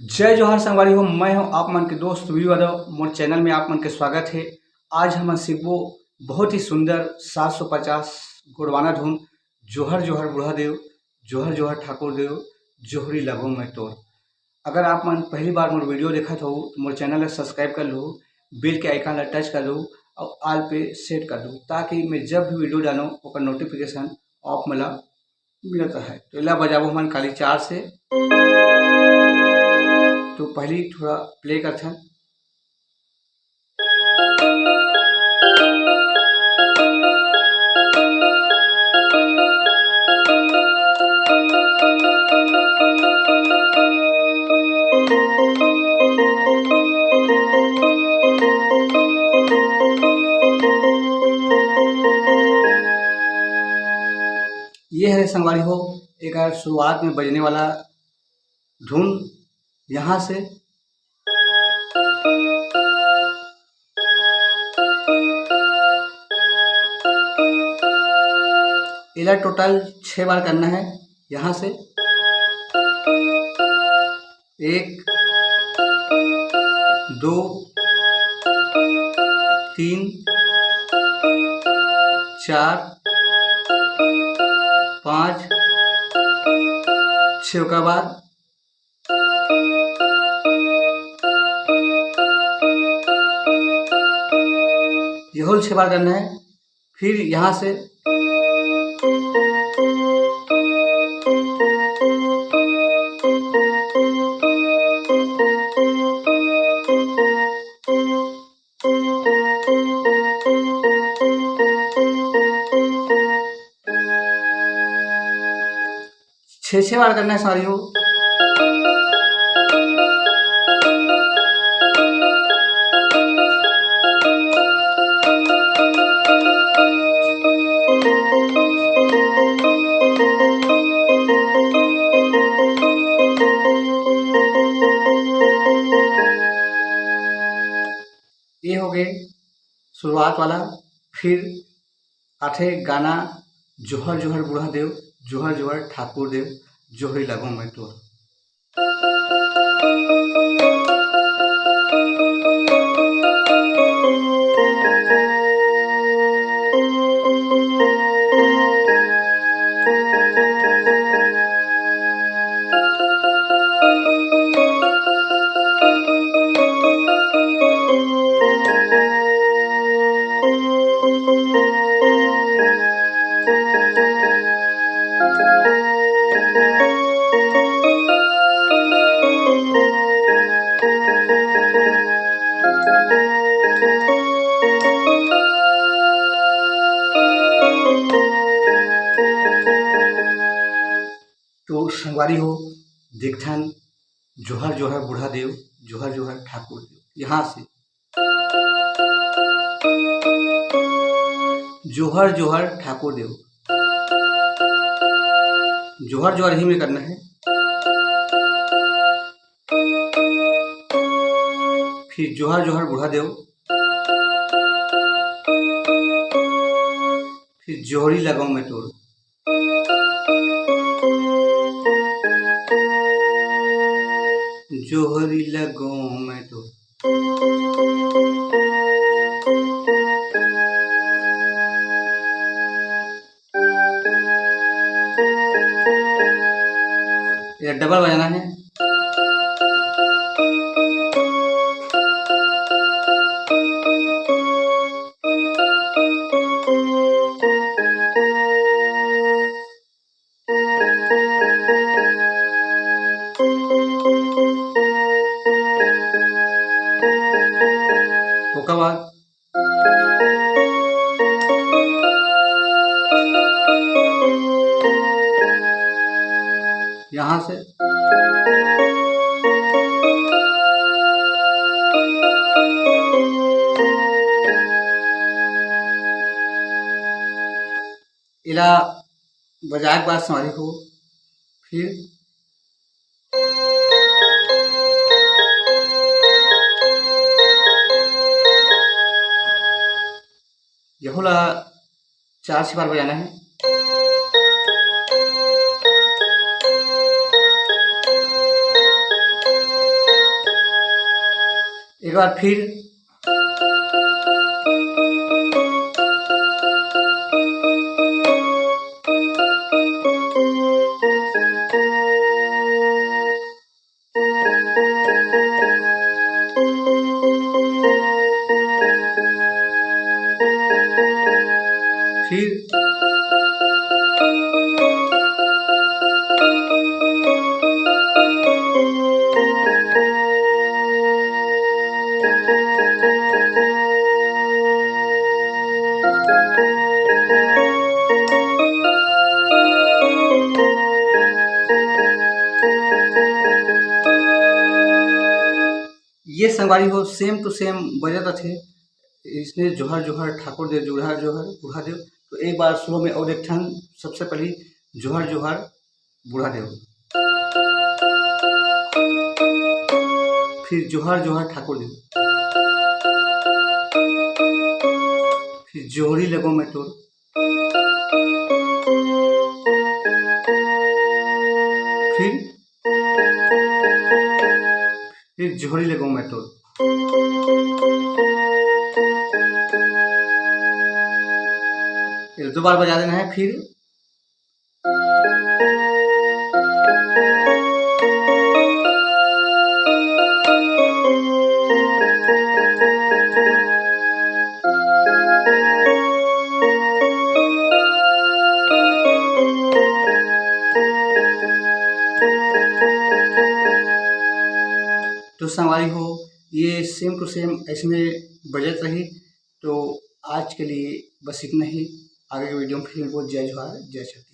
जय जोहार संगवारी हो। मैं हूं आप मन के दोस्त वीर यादव। मोर चैनल में आप मन के स्वागत है। आज हम सीखबो बहुत ही सुंदर 750 गुरबाना धुन जोहर जोहर बुढ़ा देव, जोहर जोहर ठाकुर देव, जोहरी लगो मैं तोर। अगर आप मन पहली बार मोर वीडियो देखत हो तो मोर चैनल ला सब्सक्राइब कर लो, बेल के आइकन ला टच कर दो और ऑल पे सेट कर दो, ताकि मैं जब भी वीडियो डालूँ ओकर नोटिफिकेशन आप मला मिलता है। तो इला बजाबो हमन खाली 4 से। तो पहली थोड़ा प्ले करथन। ये है संगवारी हो एक शुरुआत में बजने वाला धुन। यहाँ से इला टोटल 6 बार करना है। यहाँ से 1 2 3 4 5 6 का बाद ये होल 6 बार करना है। फिर यहाँ से छः बार करना है सारी हो। ये हो गए शुरुआत वाला। फिर आठे गाना जोहर जोहर बुढ़ा देव, जोहर जोहर ठाकुर देव, जोहरी लगो मैं तोर। तो संगवारी हो देखथन जोहर जोहर बुढ़ा देव, जोहर जोहर ठाकुर देव। यहाँ से जोहर जोहर ठाकुर देव, जोहर जोहर ही में करना है। फिर जोहर जोहर बुढ़ा देव, फिर जोहरी लगाओ मैं तोर, जोहरी लगो मैं तोर। ये डबल बजाना है। उसके बाद यहाँ से इला बजाए के बाद संवारी को फिर यह 4 बार बजाना है। एक बार फिर ये संगवारी हो सेम टू सेम बजत थे। इसने जोहर जोहर ठाकुर देव जोहर जोहर बूढ़ा देव। तो एक बार शुरू में और एक ठन सबसे पहले जोहर जोहर बूढ़ा देव, फिर जोहर जोहर ठाकुर देव, फिर जोहरी लगो मैं तोर, फिर जोहरी लगो मैं तोर। दो बार बजा देना है। फिर तो संगवारी हो ये सेम टू सेम ऐसे में बजत रही। तो आज के लिए बस इतना ही। आगे के वीडियो में फिर बहुत जय जोहार जय छत्तीसगढ़।